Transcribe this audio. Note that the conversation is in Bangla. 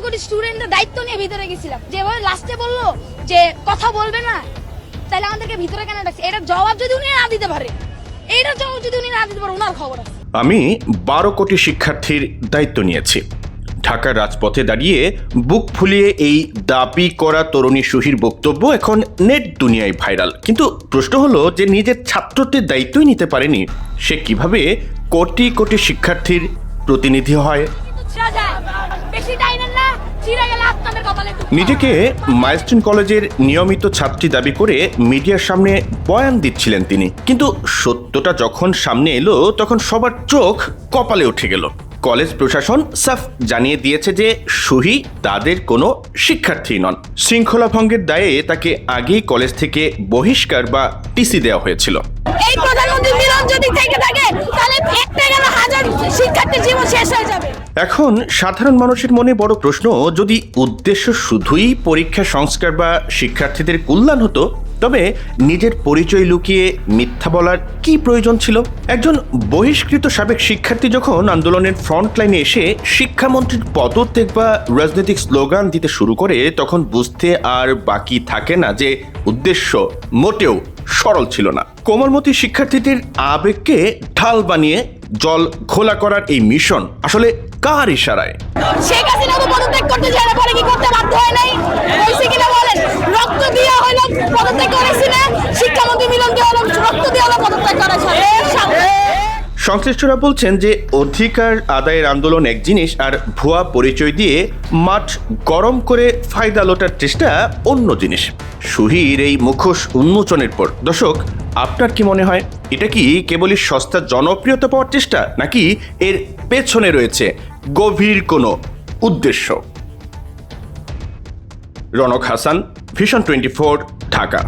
কোটি স্টুডেন্টদের দায়িত্ব নিয়ে ভিতরে গেছিলাম, যেভাবে লাস্টে বললো যে কথা বলবে না, তাহলে আমাদেরকে ভিতরে কেন ডাকছে? এটার জবাব যদি উনি না দিতে পারে, ওনার খবর আছে। আমি 12 কোটি শিক্ষার্থীর দায়িত্ব নিয়েছি। ঢাকার রাজপথে দাঁড়িয়ে বুক ফুলিয়ে এই দাবি করা তরুণী সুহির বক্তব্য এখন নেট দুনিয়ায় ভাইরাল। কিন্তু প্রশ্ন হলো যে নিজের ছাত্রদের দায়িত্বই নিতে পারেনি, সে কিভাবে কোটি কোটি শিক্ষার্থীর প্রতিনিধি হয়? নিজেকে মাইলস্টোন কলেজের নিয়মিত ছাত্রী দাবি করে মিডিয়ার সামনে বয়ান দিচ্ছিলেন তিনি, কিন্তু সত্যটা যখন সামনে এলো তখন সবার চোখ কপালে উঠে গেল। কলেজ প্রশাসন সাফ জানিয়ে দিয়েছে যে সুহি তাদের কোনো শিক্ষার্থী নন। শৃঙ্খলা ভঙ্গের দায়ে তাকে আগেই কলেজ থেকে বহিষ্কার বা টিসি দেওয়া হয়েছিল। এই প্রধানমন্ত্রী মিলন যদি থেকে থাকে তাহলে একটা গেল হাজার শিক্ষার্থীর জীবন শেষ হয়ে যাবে। এখন সাধারণ মানুষের মনে বড় প্রশ্ন, যদি উদ্দেশ্য শুধুই পরীক্ষা সংস্কার বা শিক্ষার্থীদের কল্যাণ হতো, তবে নিজের পরিচয় লুকিয়ে মিথ্যা বলার কি প্রয়োজন ছিল? একজন বহিষ্কৃত সাবেক শিক্ষার্থী যখন আন্দোলনের ফ্রন্ট লাইনে এসে শিক্ষামন্ত্রীর পদত্যাগ বা রাজনৈতিক স্লোগান দিতে শুরু করে, তখন বুঝতে আর বাকি থাকে না যে উদ্দেশ্য মোটেও সরল ছিল না। কোমলমতি শিক্ষার্থীদের আবেগকে ঢাল বানিয়ে জল ঘোলা করার এই মিশন আসলে কার ইশারায়? শেখ হাসিনা তো পদত্যাগ করতে যায় না, পরে কি করতে বাধ্য হয় নাই? হইছে কিনা বলেন? রক্ত দিয়ে হলো পদত্যাগ করেছি না, শিক্ষামন্ত্রী মিলন দিয়ে হলো রক্ত দিয়ে হলো পদত্যাগ করেছে। সংশ্লিষ্টরা বলছেন যে অধিকার আদায়ের আন্দোলন এক জিনিস, আর ভুয়া পরিচয় দিয়ে মাঠ গরম করে ফায়দা লোটার চেষ্টা অন্য জিনিস। সুহির এই মুখোশ উন্মোচনের পর দর্শক, আপনার কি মনে হয়, এটা কি কেবলই সস্তা জনপ্রিয়তা পাওয়ার চেষ্টা, নাকি এর পেছনে রয়েছে গভীর কোনো উদ্দেশ্য? রনক হাসান, ভিশন 24, ঢাকা।